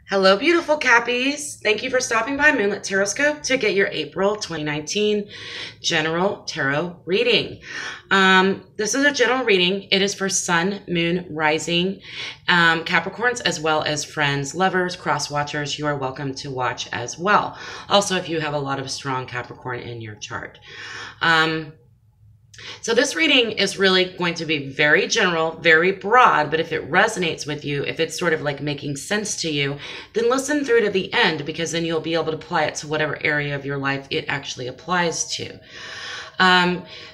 Hello, beautiful Cappies. Thank you for stopping by Moonlit Taroscope to get your April 2019 general tarot reading. This is a general reading. It is for Sun, Moon, Rising, Capricorns, as well as friends, lovers, cross watchers. You are welcome to watch as well. Also, if you have a lot of strong Capricorn in your chart. So this reading is really going to be very general, very broad, but if it resonates with you, if it's sort of like making sense to you, then listen through to the end, because then you'll be able to apply it to whatever area of your life it actually applies to.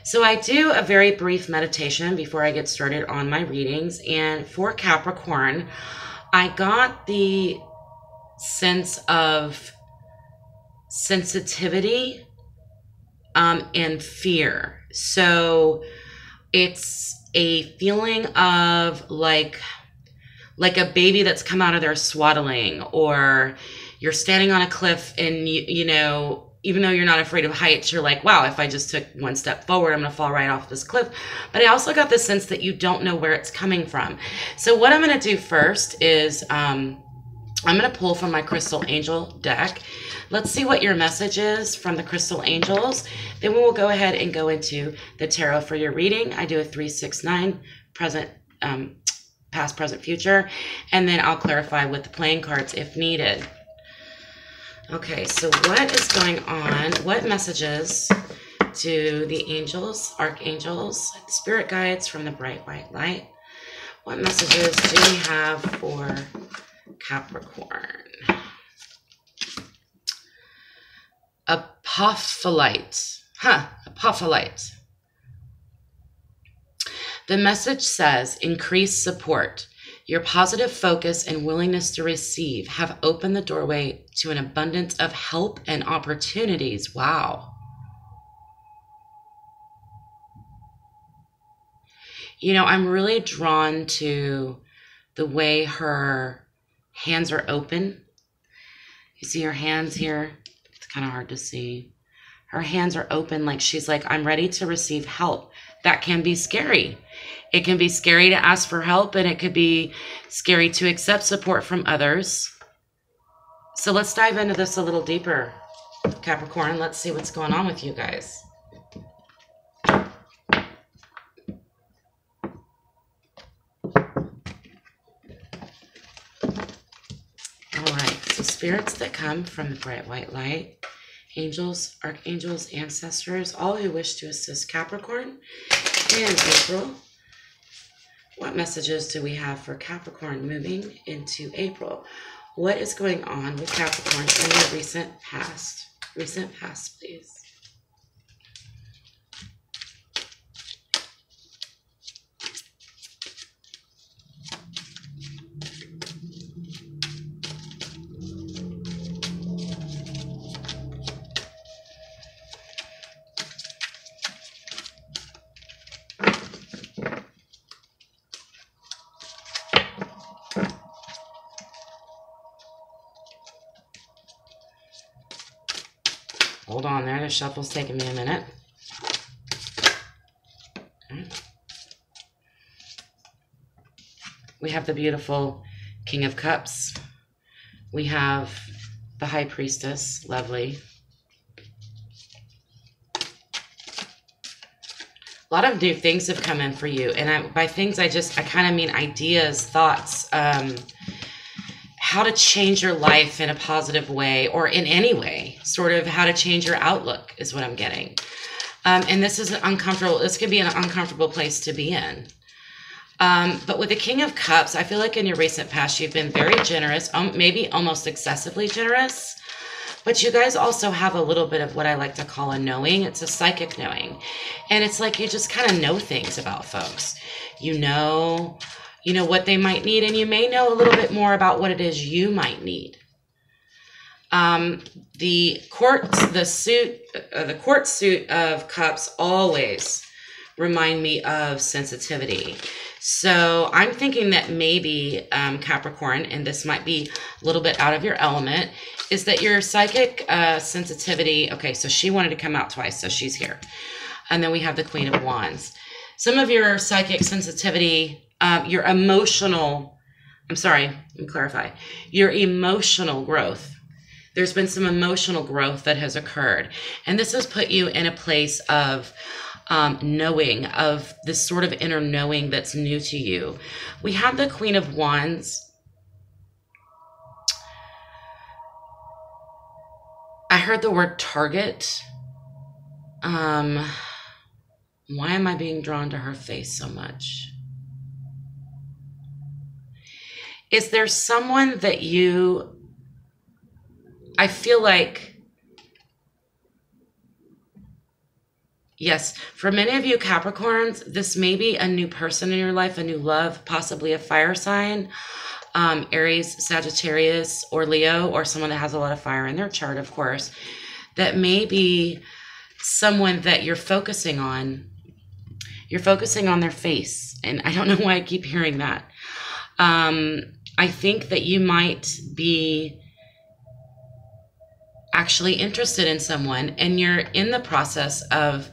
So I do a very brief meditation before I get started on my readings. And for Capricorn, I got the sense of sensitivity and fear. So it's a feeling of like a baby that's come out of their swaddling, or you're standing on a cliff and you know, even though you're not afraid of heights, you're like, wow, if I just took one step forward, I'm going to fall right off this cliff. But I also got the sense that you don't know where it's coming from. So what I'm going to do first is I'm going to pull from my Crystal Angel deck. Let's see what your message is from the Crystal Angels. Then we will go ahead and go into the tarot for your reading. I do a 3, 6, 9, present, past, present, future. And then I'll clarify with the playing cards if needed. Okay, so what is going on? What messages do the angels, archangels, spirit guides from the bright white light? What messages do we have for Capricorn? Apophyllite. Apophyllite. The message says, increase support. Your positive focus and willingness to receive have opened the doorway to an abundance of help and opportunities. Wow. You know, I'm really drawn to the way her hands are open. You see her hands here? It's kind of hard to see. Her hands are open, like she's like, I'm ready to receive help. That can be scary. It can be scary to ask for help, and it could be scary to accept support from others. So let's dive into this a little deeper, Capricorn. Let's see what's going on with you guys. All right, so spirits that come from the bright white light, angels, archangels, ancestors, all who wish to assist Capricorn in April. What messages do we have for Capricorn moving into April? What is going on with Capricorn in the recent past? Recent past, please. Hold on there, the shuffle's taking me a minute. Okay. We have the beautiful King of Cups. We have the High Priestess, lovely. A lot of new things have come in for you. And by things, I kind of mean ideas, thoughts, how to change your life in a positive way, or in any way, sort of how to change your outlook is what I'm getting. And this is this could be an uncomfortable place to be in. But with the King of Cups, I feel like in your recent past, you've been very generous, maybe almost excessively generous. But you guys also have a little bit of what I like to call a knowing. It's a psychic knowing. And it's like you just kind of know things about folks. You know what they might need, and you may know a little bit more about what it is you might need. The court suit of cups always remind me of sensitivity. So I'm thinking that maybe Capricorn, and this might be a little bit out of your element, is that your psychic sensitivity. Okay, so she wanted to come out twice, so she's here. And then we have the Queen of Wands. Some of your psychic sensitivity, your emotional I'm sorry, let me clarify. Your emotional growth. There's been some emotional growth that has occurred. And this has put you in a place of knowing, of this sort of inner knowing that's new to you. We have the Queen of Wands. I heard the word target. Why am I being drawn to her face so much? Is there someone that I feel like, yes, for many of you Capricorns, this may be a new person in your life, a new love, possibly a fire sign, Aries, Sagittarius, or Leo, or someone that has a lot of fire in their chart, of course, that may be someone that you're focusing on. You're focusing on their face, and I don't know why I keep hearing that. I think that you might be actually interested in someone, and you're in the process of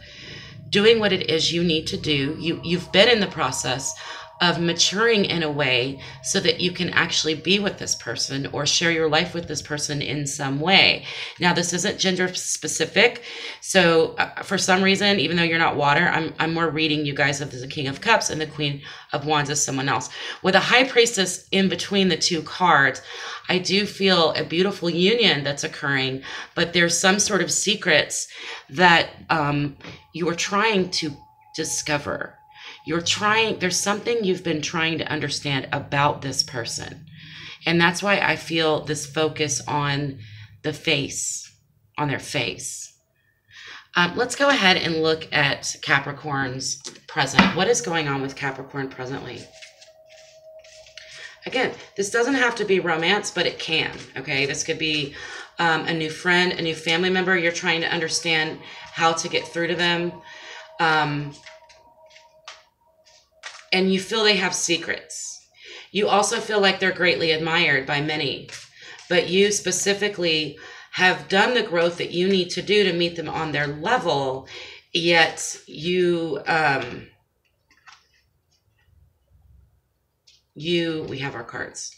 doing what it is you need to do. You've been in the process of maturing in a way so that you can actually be with this person or share your life with this person in some way. Now, this isn't gender specific. So for some reason, even though you're not water, I'm more reading you guys of the King of Cups and the Queen of Wands as someone else. With a High Priestess in between the two cards, I do feel a beautiful union that's occurring, but there's some sort of secrets that you are trying to discover. There's something you've been trying to understand about this person. And that's why I feel this focus on the face, on their face. Let's go ahead and look at Capricorn's present. What is going on with Capricorn presently? Again, this doesn't have to be romance, but it can, okay? This could be a new friend, a new family member. You're trying to understand how to get through to them. And you feel they have secrets. You also feel like they're greatly admired by many, but you specifically have done the growth that you need to do to meet them on their level, yet we have our cards.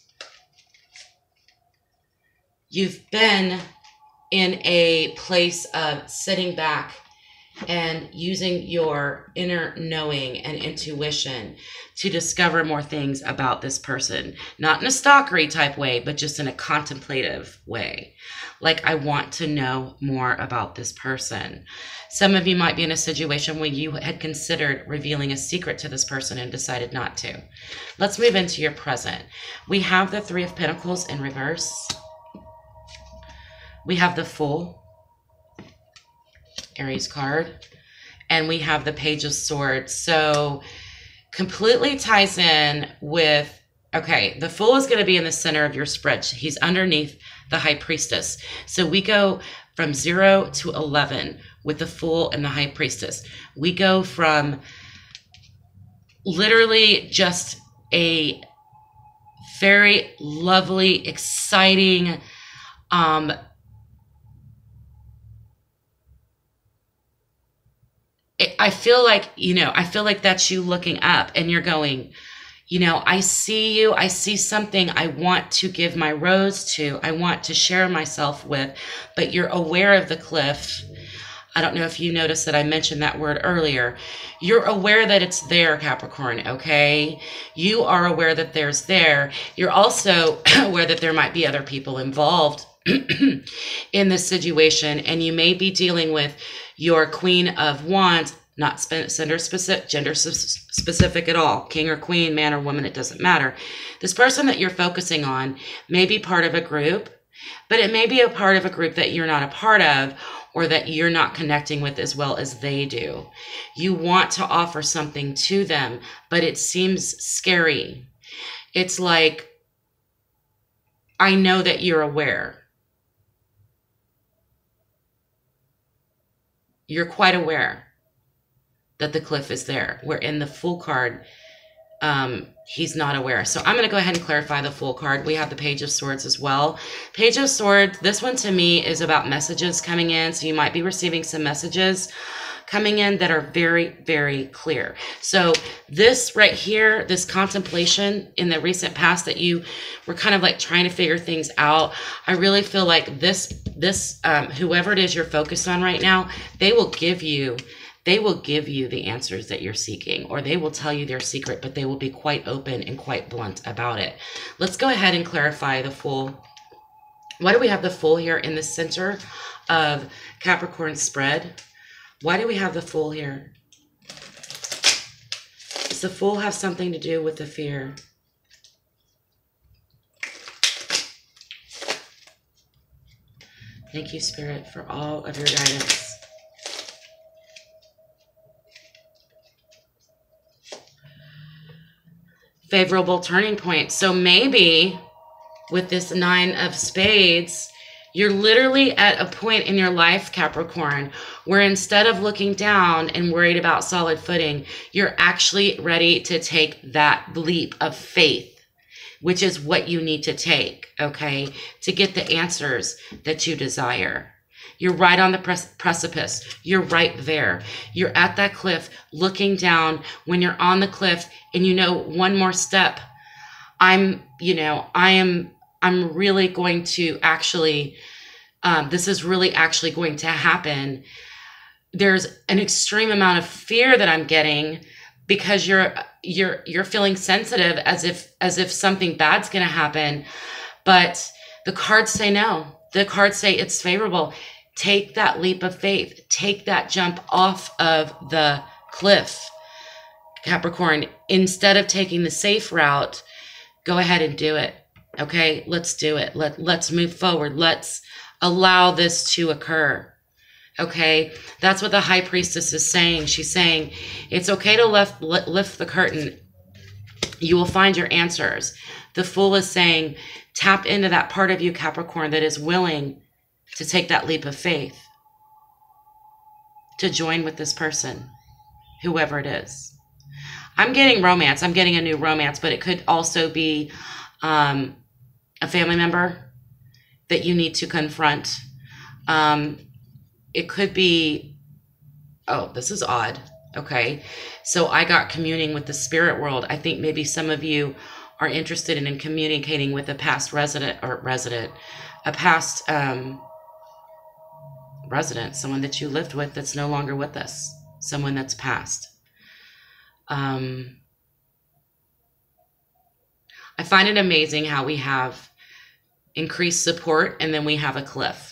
You've been in a place of sitting back and using your inner knowing and intuition to discover more things about this person. Not in a stalkery type way, but just in a contemplative way. Like, I want to know more about this person. Some of you might be in a situation where you had considered revealing a secret to this person and decided not to. Let's move into your present. We have the Three of Pentacles in reverse. We have the Fool, Aries card, and we have the Page of Swords. So completely ties in with, okay, the Fool is going to be in the center of your spread. He's underneath the High Priestess. So we go from 0 to 11 with the Fool and the High Priestess. We go from literally just a very lovely, exciting, I feel like that's you looking up and you're going, I see you. I see something I want to give my rose to. I want to share myself with, but you're aware of the cliff. I don't know if you noticed that I mentioned that word earlier. You're aware that it's there, Capricorn, okay? You are aware that there's there. You're also aware that there might be other people involved in this situation, and you may be dealing with your Queen of Wands, not gender specific at all. King or queen, man or woman, it doesn't matter. This person that you're focusing on may be part of a group, but it may be a part of a group that you're not a part of, or that you're not connecting with as well as they do. You want to offer something to them, but it seems scary. It's like, I know that you're aware. You're quite aware that the cliff is there. Where in the Fool card, he's not aware. So I'm going to go ahead and clarify the Fool card. We have the Page of Swords as well. Page of Swords, this one to me is about messages coming in. So you might be receiving some messages coming in that are very, very clear. So this right here, this contemplation in the recent past that you were kind of like trying to figure things out, I really feel like this whoever it is you're focused on right now, they will give you the answers that you're seeking, or they will tell you their secret, but they will be quite open and quite blunt about it. Let's go ahead and clarify the Fool. Why do we have the Fool here in the center of Capricorn spread? Why do we have the Fool here? Does the Fool have something to do with the fear? Thank you, Spirit, for all of your guidance. Favorable turning point. So maybe with this 9 of Spades, you're literally at a point in your life, Capricorn, where instead of looking down and worried about solid footing, you're actually ready to take that leap of faith, which is what you need to take, okay, to get the answers that you desire. You're right on the precipice. You're right there. You're at that cliff looking down. When you're on the cliff and you know one more step, I'm really going to actually, this is really actually going to happen. There's an extreme amount of fear that I'm getting because you're feeling sensitive as if something bad's going to happen. But the cards say no. The cards say it's favorable. Take that leap of faith. Take that jump off of the cliff, Capricorn. Instead of taking the safe route, go ahead and do it. Okay, let's do it. Let's move forward. Let's allow this to occur. Okay, that's what the High Priestess is saying. She's saying it's okay to lift the curtain. You will find your answers. The Fool is saying tap into that part of you, Capricorn, that is willing to take that leap of faith, to join with this person, whoever it is. I'm getting romance. I'm getting a new romance, but it could also be a family member that you need to confront. It could be, oh, this is odd. Okay. So I got communing with the spirit world. I think maybe some of you are interested in communicating with a past resident, someone that you lived with that's no longer with us, someone that's passed. I find it amazing how we have increased support and then we have a cliff.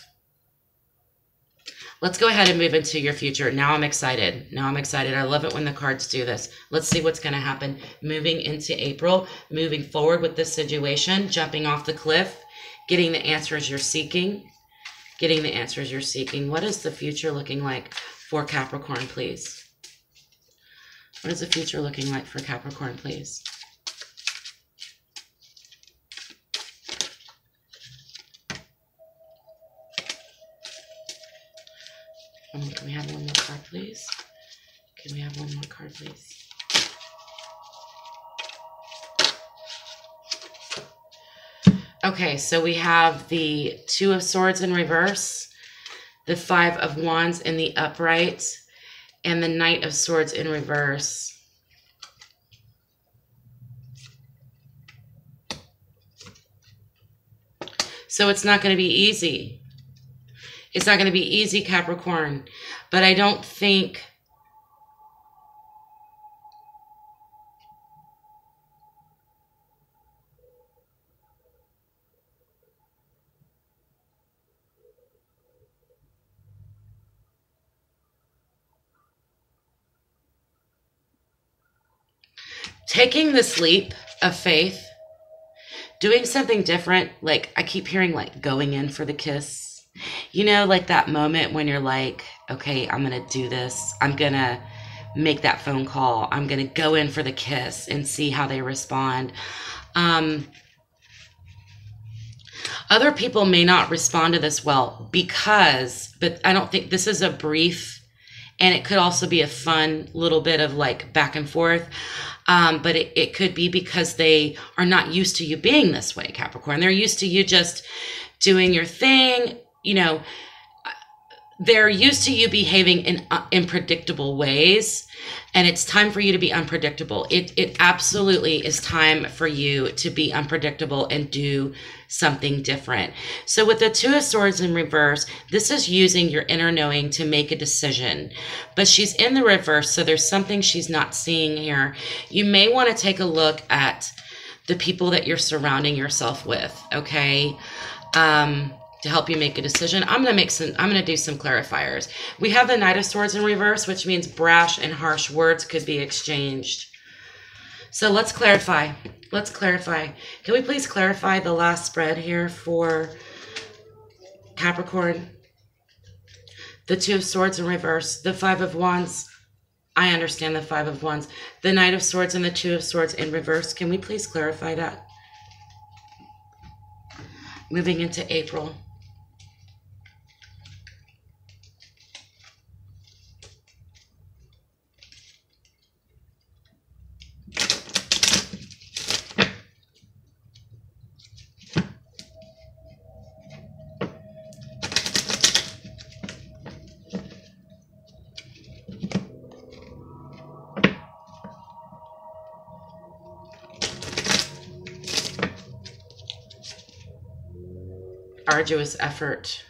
Let's go ahead and move into your future. Now I'm excited. I love it when the cards do this. Let's see what's going to happen moving into April, moving forward with this situation, jumping off the cliff, getting the answers you're seeking. What is the future looking like for Capricorn, please? What is the future looking like for Capricorn, please? Can we have one more card, please? Can we have one more card, please? Okay, so we have the 2 of Swords in reverse, the 5 of Wands in the upright, and the Knight of Swords in reverse. So it's not going to be easy. It's not going to be easy, Capricorn, but I don't think taking this leap of faith, doing something different, like I keep hearing like going in for the kiss. You know, like that moment when you're like, okay, I'm going to do this. I'm going to make that phone call. I'm going to go in for the kiss and see how they respond. Other people may not respond to this well but I don't think this is a brief, and it could also be a fun little bit of like back and forth. But it could be because they are not used to you being this way, Capricorn. They're used to you just doing your thing. You know, they're used to you behaving in predictable ways, and it's time for you to be unpredictable. It absolutely is time for you to be unpredictable and do something different. So with the Two of Swords in reverse, this is using your inner knowing to make a decision. But she's in the reverse, so there's something she's not seeing here. You may want to take a look at the people that you're surrounding yourself with, okay? To help you make a decision. I'm going to do some clarifiers. We have the Knight of Swords in reverse, which means brash and harsh words could be exchanged. So let's clarify. Let's clarify. Can we please clarify the last spread here for Capricorn? The Two of Swords in reverse, the Five of Wands. I understand the Five of Wands. The Knight of Swords and the Two of Swords in reverse. Can we please clarify that? Moving into April. Arduous effort.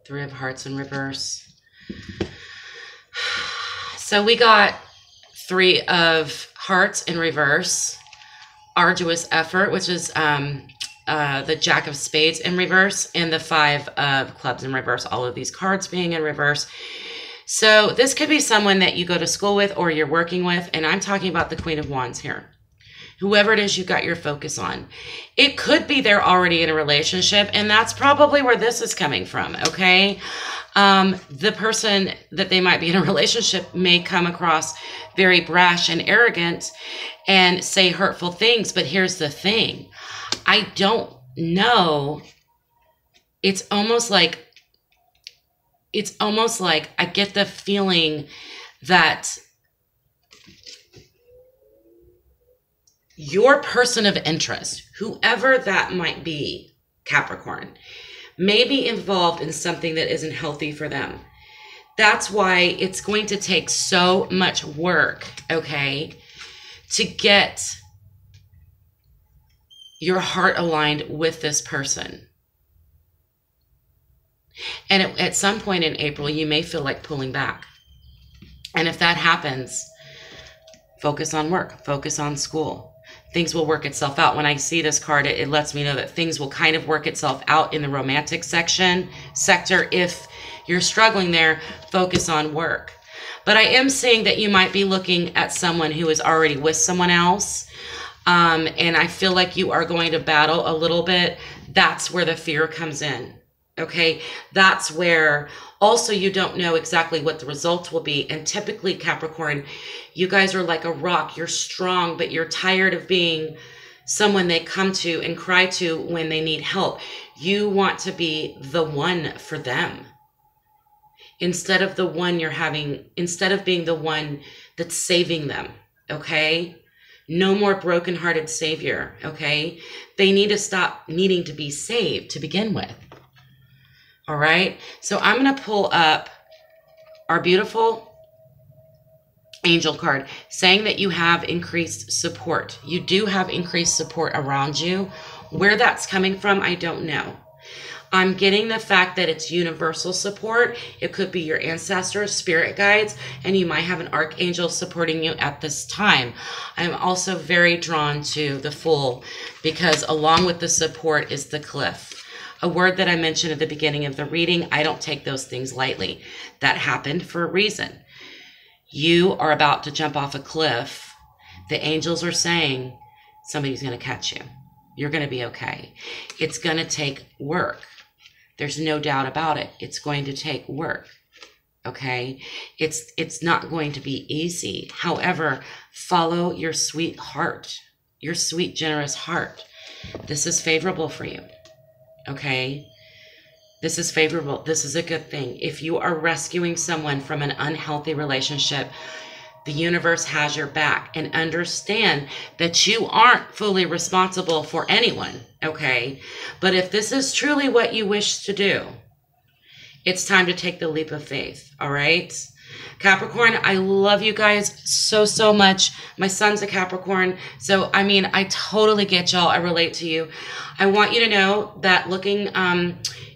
Three of Hearts in reverse. So we got Three of Hearts in reverse. Arduous effort, which is the Jack of Spades in reverse, and the Five of Clubs in reverse. All of these cards being in reverse. So this could be someone that you go to school with or you're working with, and I'm talking about the Queen of Wands here. Whoever it is you got your focus on. It could be they're already in a relationship, and that's probably where this is coming from, okay? The person that they might be in a relationship may come across very brash and arrogant and say hurtful things, but here's the thing. I don't know. It's almost like I get the feeling that your person of interest, whoever that might be, Capricorn, may be involved in something that isn't healthy for them. That's why it's going to take so much work, okay, to get your heart aligned with this person. And at some point in April, you may feel like pulling back. And if that happens, focus on work, focus on school. Things will work itself out. When I see this card, it lets me know that things will kind of work itself out in the romantic sector. If you're struggling there, focus on work. But I am seeing that you might be looking at someone who is already with someone else. And I feel like you are going to battle a little bit. That's where the fear comes in. Okay, that's where also you don't know exactly what the results will be. And typically, Capricorn, you guys are like a rock. You're strong, but you're tired of being someone they come to and cry to when they need help. You want to be the one for them instead of being the one that's saving them. Okay, no more brokenhearted savior. Okay, they need to stop needing to be saved to begin with. All right, so I'm going to pull up our beautiful angel card saying that you have increased support. You do have increased support around you. Where that's coming from, I don't know. I'm getting the fact that it's universal support. It could be your ancestors, spirit guides, and you might have an archangel supporting you at this time. I'm also very drawn to the Fool because along with the support is the Cliff. A word that I mentioned at the beginning of the reading, I don't take those things lightly. That happened for a reason. You are about to jump off a cliff. The angels are saying somebody's going to catch you. You're going to be okay. It's going to take work. There's no doubt about it. It's going to take work. Okay? It's not going to be easy. However, follow your sweet heart, your sweet, generous heart. This is favorable for you. Okay, this is favorable. This is a good thing. If you are rescuing someone from an unhealthy relationship, The universe has your back, and understand that you aren't fully responsible for anyone, okay? But if this is truly what you wish to do, it's time to take the leap of faith, all right? Capricorn, I love you guys so, so much. My son's a Capricorn, so, I mean, I totally get y'all. I relate to you. I want you to know that looking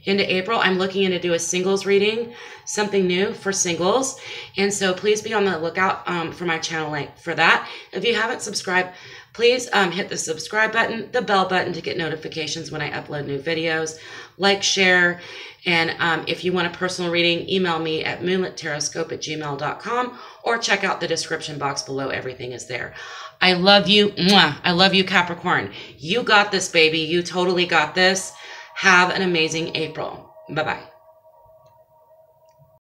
into April, I'm looking into do a singles reading, something new for singles. And so please be on the lookout for my channel link for that. If you haven't subscribed, please hit the subscribe button, the bell button to get notifications when I upload new videos. Like, share, and if you want a personal reading, email me at moonlitttaroscope@gmail.com or check out the description box below. Everything is there. I love you. Mwah. I love you, Capricorn. You got this, baby. You totally got this. Have an amazing April. Bye-bye.